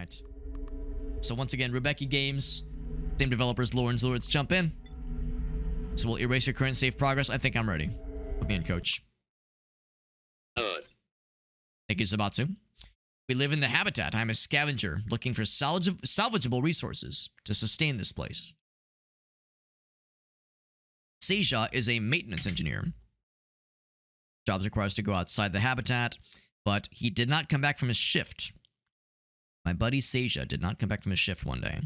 right. So once again, Rubeki Games, same developers, Lorne's Lure. Let's jump in. So we'll erase your current save progress. I think I'm ready. Put me in, coach. Thank you, Sabatsu. We live in the habitat. I'm a scavenger looking for salvageable resources to sustain this place. Seija is a maintenance engineer. Jobs requires to go outside the habitat, but he did not come back from his shift. My buddy Seija did not come back from his shift one day.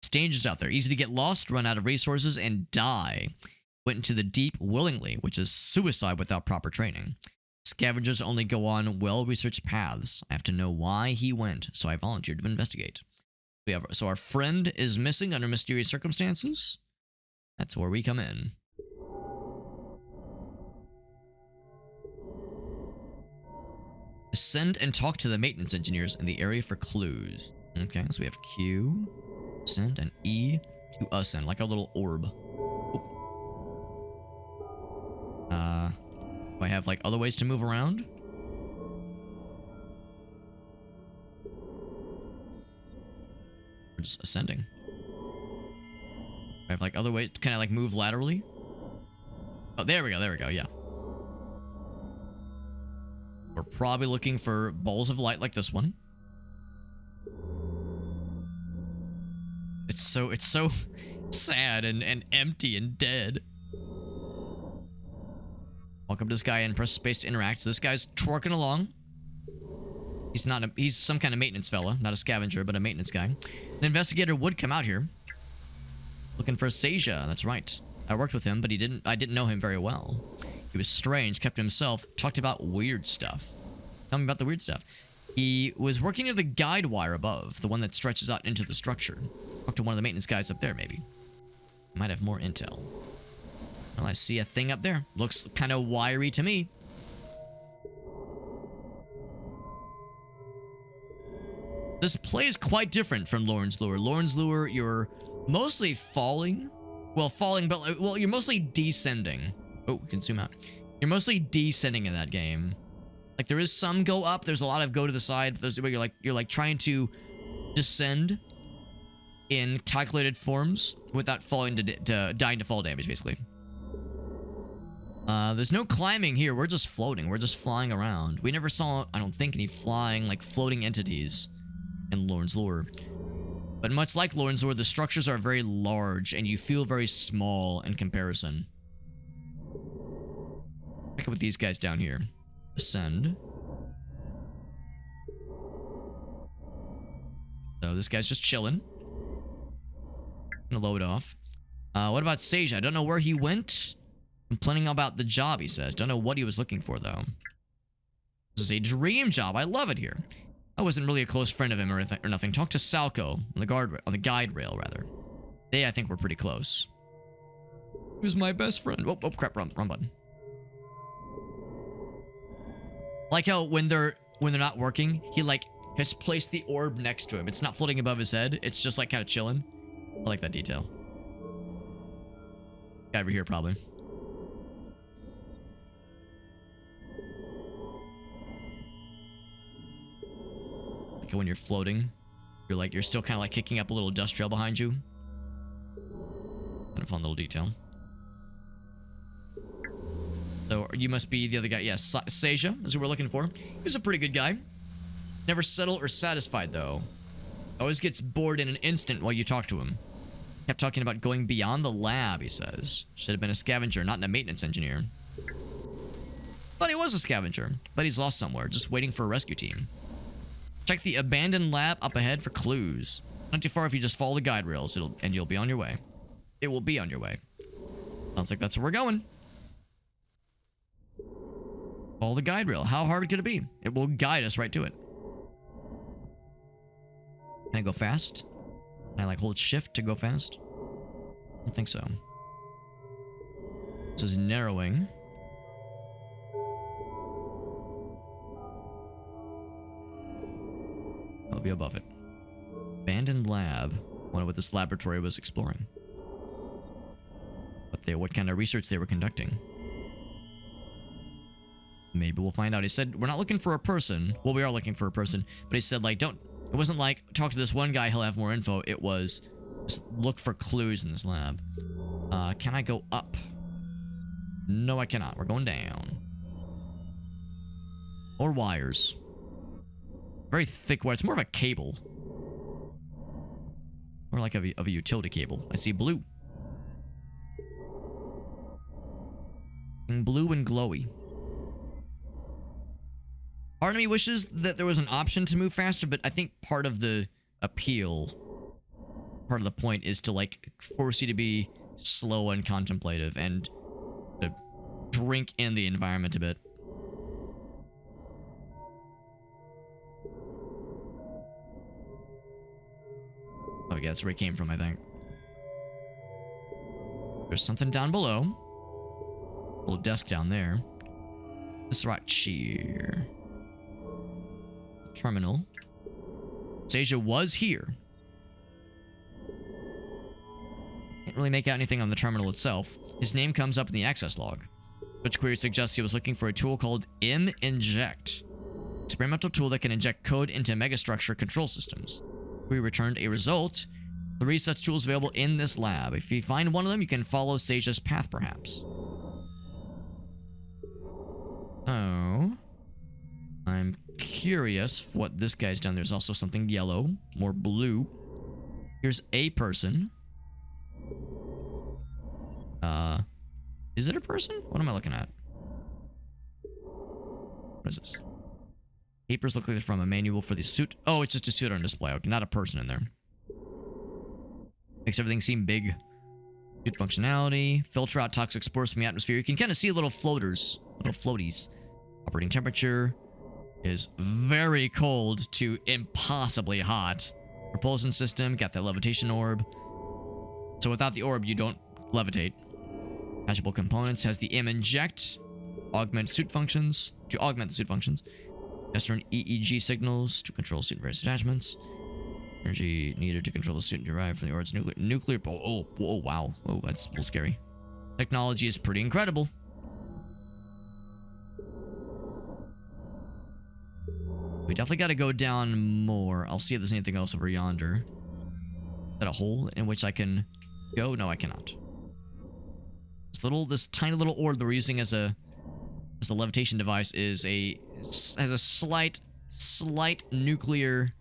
It's dangerous out there. Easy to get lost, run out of resources, and die. Went into the deep willingly, which is suicide without proper training. Scavengers only go on well-researched paths. I have to know why he went, so I volunteered to investigate. So our friend is missing under mysterious circumstances. That's where we come in. Ascend and talk to the maintenance engineers in the area for clues. Okay, so we have Q, ascend, and E to ascend, like a little orb. Do I have, like, other ways to move around? We're just ascending. I have, like, other ways to kind of, like, move laterally? Oh, there we go, yeah. We're probably looking for balls of light like this one. It's so sad and empty and dead. Welcome to this guy and press space to interact. So this guy's twerking along. He's some kind of maintenance fella, not a scavenger, but a maintenance guy. An investigator would come out here. Looking for Seija, that's right. I worked with him, but I didn't know him very well. He was strange, kept to himself, talked about weird stuff. Tell me about the weird stuff. He was working near the guide wire above, the one that stretches out into the structure. Talk to one of the maintenance guys up there, maybe. Might have more intel. Well, I see a thing up there. Looks kind of wiry to me. This play is quite different from Lorne's Lure. Lorne's Lure, you're mostly falling. Well, falling, but... Well, you're mostly descending. Oh, we can zoom out. You're mostly descending in that game. Like, there is some go up. There's a lot of go to the side. There's where you're like trying to descend in calculated forms without falling to dying to fall damage, basically. There's no climbing here. We're just floating. We're just flying around. We never saw, I don't think, any flying, like, floating entities in Lorne's Lure. But much like Lorne's Lure, the structures are very large, and you feel very small in comparison. Check it with these guys down here. Ascend. So this guy's just chilling. Gonna load off. What about Seija? I don't know where he went. Complaining about the job, he says. Don't know what he was looking for, though. This is a dream job. I love it here. I wasn't really a close friend of him or nothing. Talk to Salco on the guide rail, rather. They, I think, were pretty close. He was my best friend. Oh, crap, wrong button. Like how when they're not working, he like has placed the orb next to him. It's not floating above his head. It's just like kind of chilling. I like that detail. Guy over here, probably. Like when you're floating, you're still kind of like kicking up a little dust trail behind you. Kind of fun little detail. So you must be the other guy. Yes, Seija is who we're looking for. He was a pretty good guy. Never settled or satisfied, though. Always gets bored in an instant while you talk to him. Kept talking about going beyond the lab, he says. Should have been a scavenger, not a maintenance engineer. Thought he was a scavenger, but he's lost somewhere, just waiting for a rescue team. Check the abandoned lab up ahead for clues. Not too far if you just follow the guide rails, and you'll be on your way. It will be on your way. Sounds like that's where we're going. Follow the guide rail. How hard could it be? It will guide us right to it. Can I go fast? Can I like hold shift to go fast? I don't think so. This is narrowing. I'll be above it. Abandoned lab. Wonder what this laboratory was exploring. What kind of research they were conducting. Maybe we'll find out. He said, we're not looking for a person. Well, we are looking for a person. But he said, like, don't It wasn't like, talk to this one guy, he'll have more info. It was, just look for clues in this lab. Can I go up? No, I cannot. We're going down. Or wires. Very thick wire. It's more of a cable. More like of a utility cable. I see blue. Blue and glowy. Part of me wishes that there was an option to move faster, but I think part of the appeal, part of the point is to, like, force you to be slow and contemplative and to drink in the environment a bit. Oh yeah, that's where it came from, I think. There's something down below. Little desk down there. This right here. Terminal. Seja was here. Can't really make out anything on the terminal itself. His name comes up in the access log. Which query suggests he was looking for a tool called M-Inject. Experimental tool that can inject code into megastructure control systems. We returned a result. 3 such tools available in this lab. If you find one of them, you can follow Seja's path, perhaps. Oh. I'm curious what this guy's done. There's also something yellow, more blue. Here's a person. Is it a person? What am I looking at? What is this? Papers look like they're from a manual for the suit. Oh, it's just a suit on display. Okay, not a person in there. Makes everything seem big. Good functionality. Filter out toxic spores from the atmosphere. You can kind of see little floaters. Little floaties. Operating temperature is very cold to impossibly hot. Propulsion system. Got that levitation orb. So without the orb, you don't levitate. Attachable components. Has the M-Inject. Augment suit functions. To augment the suit functions. Certain EEG signals to control suit and various attachments. Energy needed to control the suit derived from the orb's nuclear. Oh, wow. Oh, that's a little scary. Technology is pretty incredible. We definitely got to go down more. I'll see if there's anything else over yonder. Is that a hole in which I can go? No, I cannot. This tiny little orb that we're using as a levitation device has a slight nuclear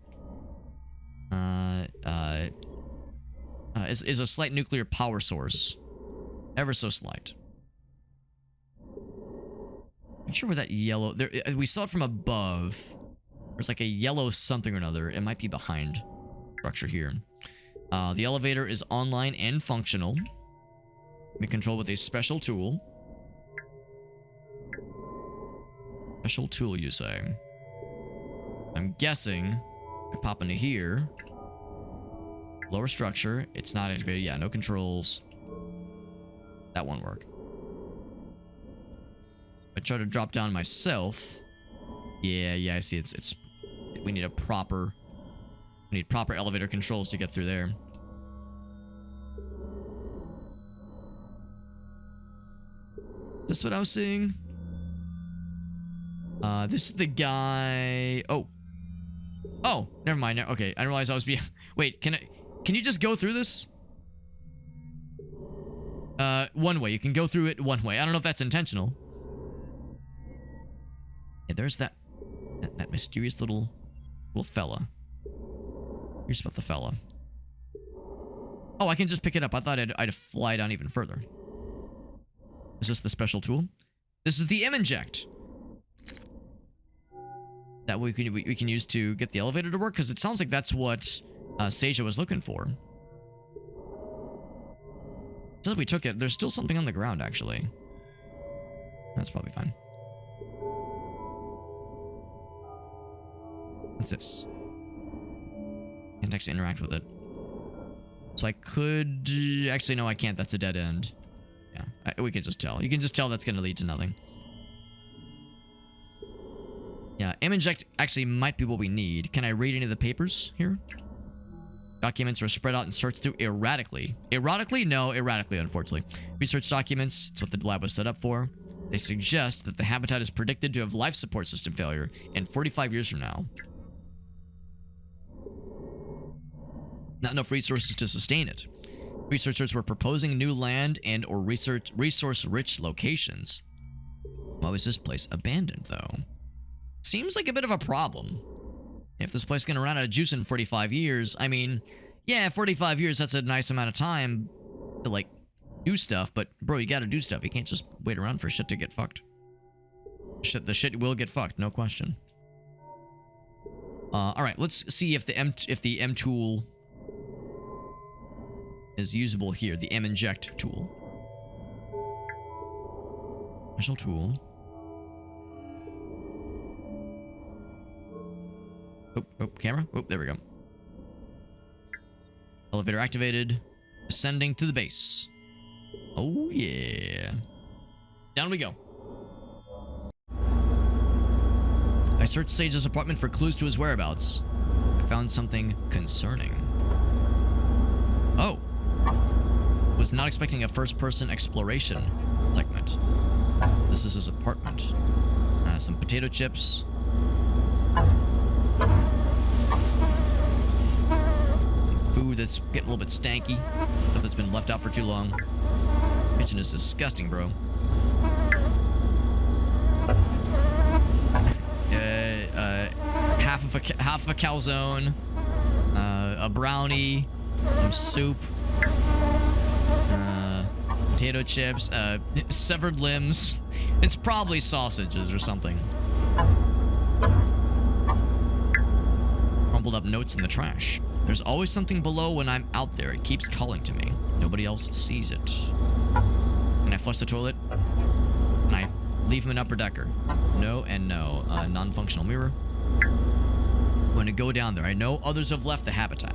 is a slight nuclear power source. Ever so slight. Not sure where that yellow there we saw it from above. There's like a yellow something or another. It might be behind structure here. The elevator is online and functional. Be controlled with a special tool. Special tool, you say? I'm guessing I pop into here. Lower structure. It's not activated. Yeah, no controls. That won't work. I try to drop down myself. Yeah, I see. It's. We need proper elevator controls to get through there. Is this what I was seeing? This is the guy. Oh, never mind. Okay, I didn't realize I was being. Wait, can you just go through this? One way. You can go through it one way. I don't know if that's intentional. Yeah, there's that mysterious little fella. Here's about the fella. Oh, I can just pick it up. I thought I'd fly down even further. Is this the special tool? This is the M-Inject. That we can use to get the elevator to work, because it sounds like that's what Seja was looking for. Since we took it, there's still something on the ground, actually. That's probably fine. What's this? Can't actually interact with it. So I could... Actually, no, I can't. That's a dead end. Yeah, we can just tell. You can just tell that's going to lead to nothing. Yeah, M-Inject actually might be what we need. Can I read any of the papers here? Documents are spread out and searched through erratically. Erotically? No, erratically, unfortunately. Research documents, it's what the lab was set up for. They suggest that the habitat is predicted to have life support system failure in 45 years from now. Not enough resources to sustain it. Researchers were proposing new land and or resource-rich locations. Why was this place abandoned, though? Seems like a bit of a problem. If this place is gonna run out of juice in 45 years, I mean, yeah, 45 years, that's a nice amount of time to, like, do stuff, but, bro, you gotta do stuff. You can't just wait around for shit to get fucked. The shit will get fucked, no question. Alright, let's see if the M tool is usable here. The M inject tool. Special tool. Oh, camera. Oh, there we go. Elevator activated. Ascending to the base. Oh, yeah. Down we go. I searched Sage's apartment for clues to his whereabouts. I found something concerning. Oh. Was not expecting a first-person exploration segment. This is his apartment. Some potato chips. Food that's getting a little bit stanky. Stuff that's been left out for too long. Kitchen is disgusting, bro. Half of a calzone, a brownie, some soup, potato chips, severed limbs. It's probably sausages or something. Crumpled up notes in the trash. There's always something below when I'm out there. It keeps calling to me. Nobody else sees it. Can I flush the toilet? Can I leave him an upper decker? No and no. Non-functional mirror. I'm going to go down there. I know others have left the habitat.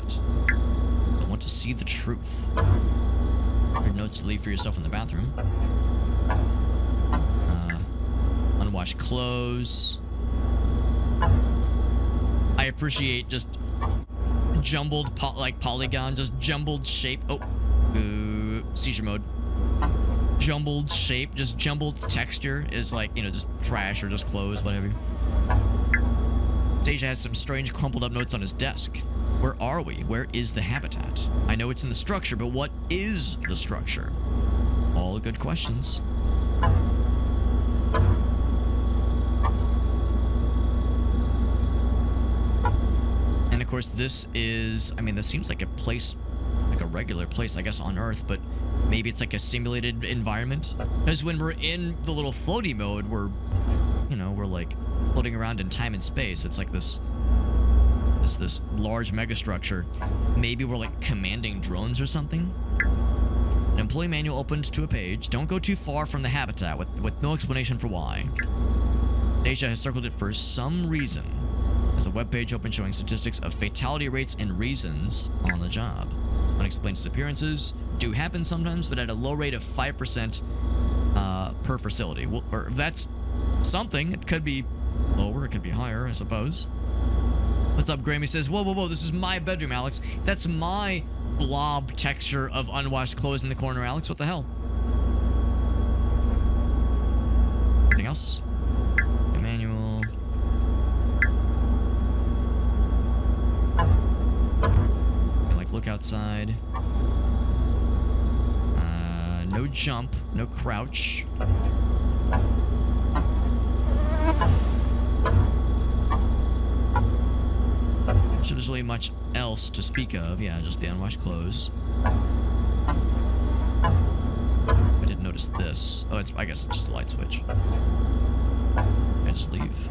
I want to see the truth. Your notes to leave for yourself in the bathroom. Unwashed clothes. I appreciate just jumbled polygon, just jumbled shape. Oh, seizure mode. Jumbled shape, just jumbled texture is like, you know, just trash or just clothes, whatever. Deja has some strange crumpled up notes on his desk. Where are we? Where is the habitat? I know it's in the structure, but what is the structure? All good questions. And of course, this is, I mean, this seems like a place, like a regular place, I guess, on Earth, but maybe it's like a simulated environment. Because when we're in the little floaty mode, we're, you know, we're like floating around in time and space. It's like this large megastructure. Maybe we're like commanding drones or something. An employee manual opened to a page. Don't go too far from the habitat with no explanation for why. Deja has circled it for some reason. There's a webpage open showing statistics of fatality rates and reasons on the job. Unexplained disappearances do happen sometimes, but at a low rate of 5% per facility. Well, or that's something. It could be lower, it could be higher, I suppose. What's up, Grammy says, whoa, whoa, whoa, this is my bedroom, Alex. That's my blob texture of unwashed clothes in the corner, Alex. What the hell? Anything else? The manual. Like, look outside. No jump, no crouch. So there's really much else to speak of. Yeah, just the unwashed clothes. I didn't notice this. Oh, I guess it's just a light switch. I just leave.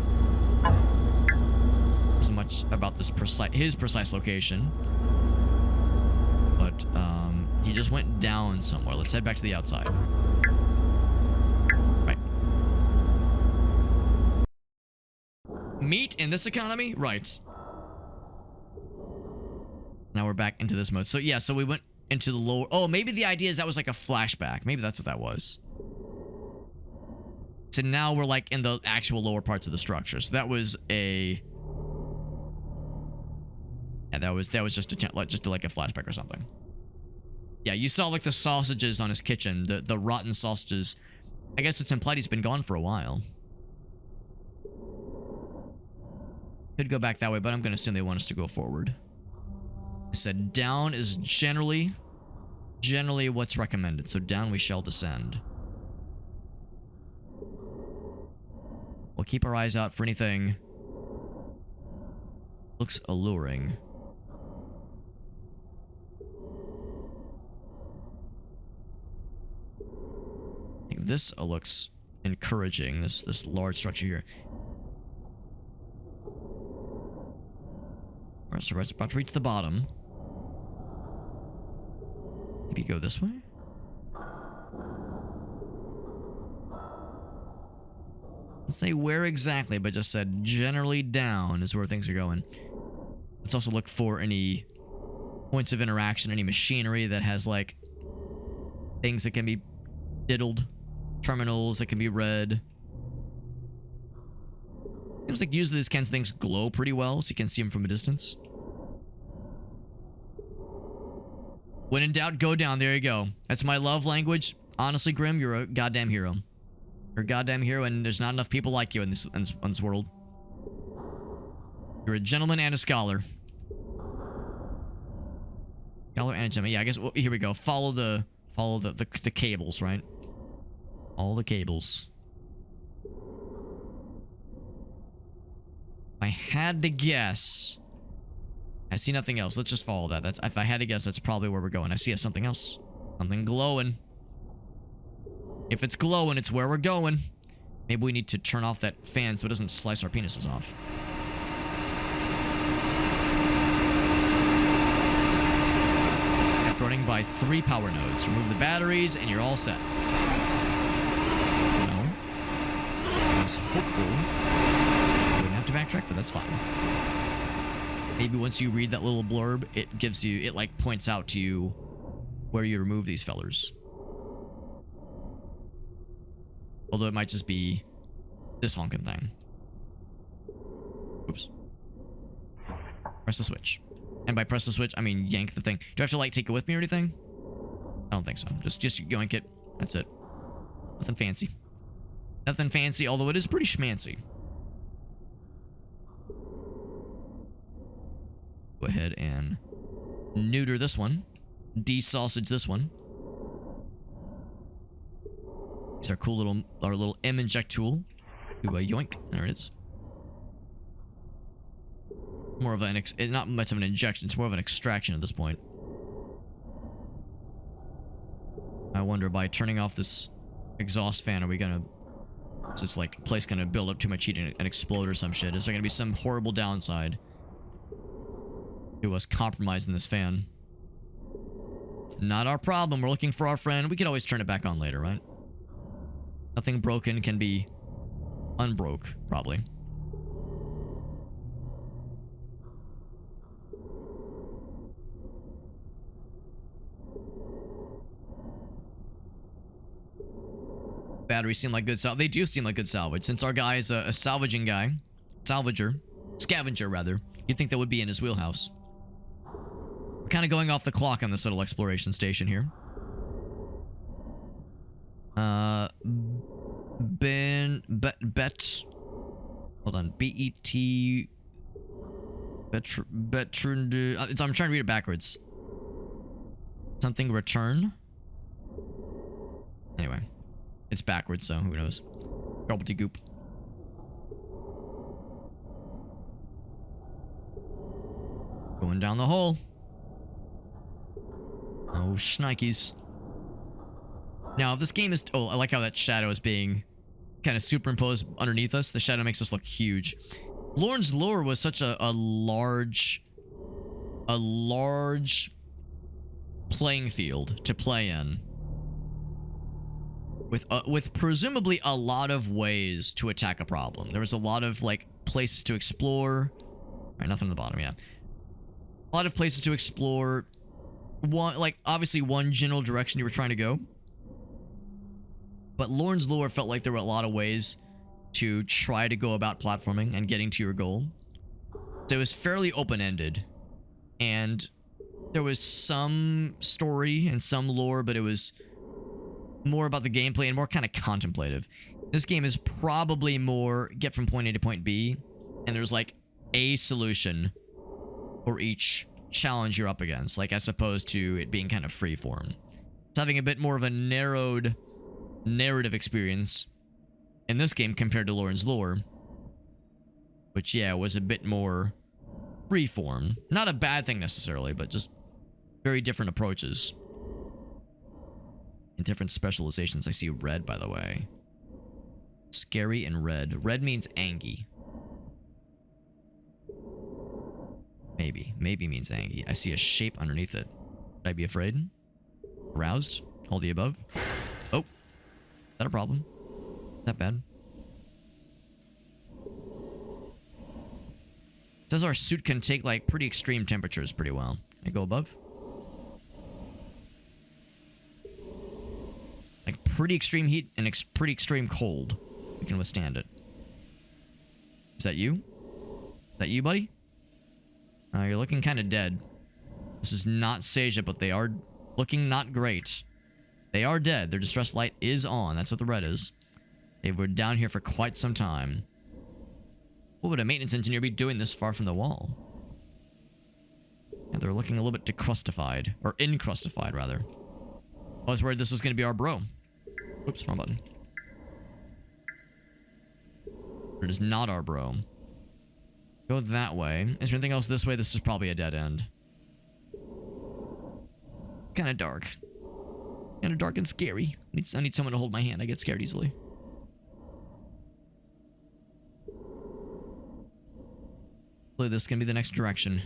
There's much about this his precise location. But he just went down somewhere. Let's head back to the outside. Right. Meat in this economy? Right. Now we're back into this mode. So yeah, so we went into the lower... Oh, maybe the idea is that was like a flashback. Maybe that's what that was. So now we're like in the actual lower parts of the structure. So that was a... Yeah, that was just like a flashback or something. Yeah, you saw like the sausages on his kitchen, the rotten sausages. I guess it's implied he's been gone for a while. Could go back that way, but I'm gonna assume they want us to go forward. I said down is generally what's recommended. So down we shall descend. We'll keep our eyes out for anything looks alluring. I think this looks encouraging. This large structure here. Alright, so we're about to reach the bottom. Maybe go this way? Let's say where exactly, but just said generally down is where things are going. Let's also look for any points of interaction, any machinery that has like things that can be diddled, terminals that can be read. Seems like usually these kinds of things glow pretty well, so you can see them from a distance. When in doubt, go down. There you go. That's my love language. Honestly, Grim, you're a goddamn hero. You're a goddamn hero, and there's not enough people like you in this world. You're a gentleman and a scholar. Scholar and a gentleman. Yeah, I guess here we go. Follow the cables, right? All the cables. If I had to guess, I see nothing else. Let's just follow that. That's if I had to guess, that's probably where we're going. I see something else. Something glowing. If it's glowing, it's where we're going. Maybe we need to turn off that fan so it doesn't slice our penises off. After running by 3 power nodes, remove the batteries and you're all set. No. I was hopeful I wouldn't have to backtrack, but that's fine. Maybe once you read that little blurb, it gives you, it like points out to you where you remove these fellers. Although it might just be this honking thing. Oops. Press the switch. And by press the switch, I mean yank the thing. Do I have to like take it with me or anything? I don't think so. Just yoink it. That's it. Nothing fancy. Nothing fancy, although it is pretty schmancy. Go ahead and neuter this one. De-sausage this one. Use our cool little M-inject tool. Do a yoink. There it is. More of an not much of an injection. It's more of an extraction at this point. I wonder, by turning off this exhaust fan, are we gonna... Is this like place gonna build up too much heat and explode or some shit? Is there gonna be some horrible downside to us compromising this fan? Not our problem. We're looking for our friend. We could always turn it back on later, right? Nothing broken can be unbroke, probably. Batteries seem like good salvage. They do seem like good salvage. Since our guy is a salvaging guy. Scavenger, rather. You'd think that would be in his wheelhouse. We're kind of going off the clock on this little exploration station here. Hold on. B-E-T... I'm trying to read it backwards. Something return? Anyway. It's backwards, so who knows. Gobbledygook. Going down the hole. Oh, shnikes. Now, if this game is... Oh, I like how that shadow is being kind of superimposed underneath us. The shadow makes us look huge. Lorne's lore was such a large playing field to play in. With presumably a lot of ways to attack a problem. There was a lot of, like, places to explore. Alright, nothing on the bottom, yeah. A lot of places to explore. Obviously one general direction you were trying to go. But Lorne's lore felt like there were a lot of ways to try to go about platforming and getting to your goal. So it was fairly open-ended. And there was some story and some lore, but it was more about the gameplay and more kind of contemplative. This game is probably more get from point A to point B, and there's like a solution for each challenge you're up against, like as opposed to it being kind of freeform. It's having a bit more of a narrowed narrative experience in this game compared to Lorne's Lore, which, yeah, was a bit more freeform. Not a bad thing necessarily, but just very different approaches and different specializations. I see red, by the way. Scary and red. Red means angy. Maybe means angy. I see a shape underneath it. Should I be afraid? Aroused? All the above? Oh. Is that a problem? Is that bad? It says our suit can take, like, pretty extreme temperatures pretty well. Can I go above? Like, pretty extreme heat and pretty extreme cold. We can withstand it. Is that you? Is that you, buddy? You're looking kind of dead. This is not Seja, but they are looking not great. They are dead. Their distress light is on. That's what the red is. They were down here for quite some time. What would a maintenance engineer be doing this far from the wall? Yeah, they're looking a little bit decrustified. Or incrustified, rather. I was worried this was going to be our bro. Oops, wrong button. It is not our bro. Go that way. Is there anything else this way? This is probably a dead end. Kind of dark. Kind of dark and scary. I need someone to hold my hand. I get scared easily. Hopefully this can be the next direction.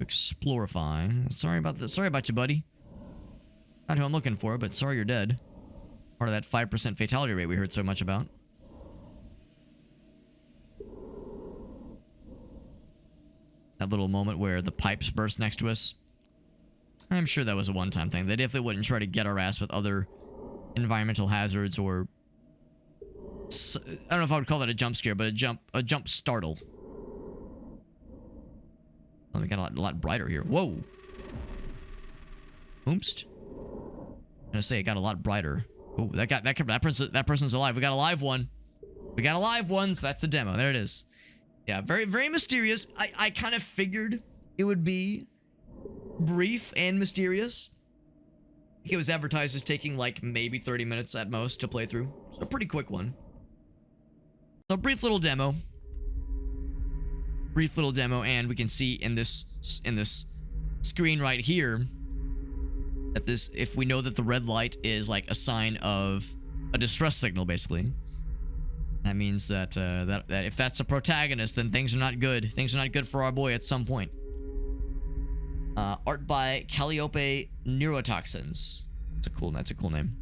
Explorify. Sorry about this. Sorry about you, buddy. Not who I'm looking for, but sorry you're dead. Part of that 5% fatality rate we heard so much about. That little moment where the pipes burst next to us. I'm sure that was a one-time thing. They definitely wouldn't try to get our ass with other environmental hazards or... I don't know if I would call that a jump scare, but a jump startle. Oh, we got a lot brighter here. Whoa! Oomst. I'm gonna say it got a lot brighter. Oh, that person's alive. We got a live one. We got a live one, so that's the demo. There it is. Yeah, very, very mysterious. I kind of figured it would be brief and mysterious. It was advertised as taking like maybe 30 minutes at most to play through. So a pretty quick one. So a brief little demo. Brief little demo, and we can see in this screen right here that this, if we know that the red light is like a sign of a distress signal, basically. That means that that if that's a protagonist, then things are not good. Things are not good for our boy at some point. Art by Calliope Neurotoxins. That's a cool name.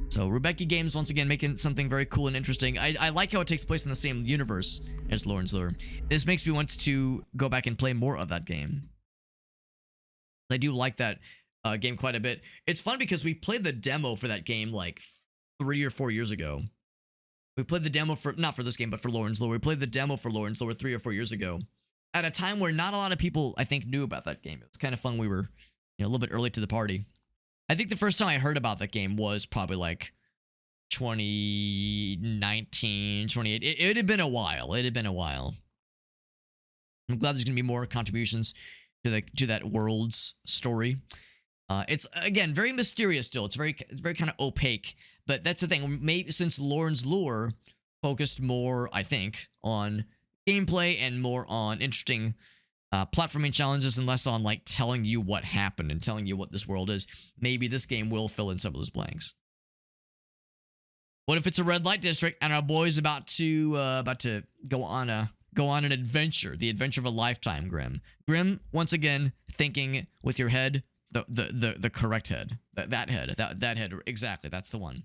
So Rubeki Games once again making something very cool and interesting. I like how it takes place in the same universe as Lorne's Lure. This makes me want to go back and play more of that game. I do like that game quite a bit. It's fun because we played the demo for that game like 3 or 4 years ago. We played the demo for, not for this game, but for Lorne's Lure. We played the demo for Lorne's Lure 3 or 4 years ago. At a time where not a lot of people, I think, knew about that game. It was kind of fun. We were, a little bit early to the party. I think the first time I heard about that game was probably like 2019, 2018. It had been a while. It had been a while. I'm glad there's going to be more contributions to that world's story. It's, again, very mysterious still. It's very kind of opaque. But that's the thing. Maybe since Lorne's Lure focused more, I think, on gameplay and more on interesting platforming challenges and less on like telling you what happened and telling you what this world is, maybe this game will fill in some of those blanks. What if it's a red light district and our boy's about to go on an adventure, the adventure of a lifetime, Grim. Grim, once again, thinking with your head, the correct head, that head, exactly, that's the one.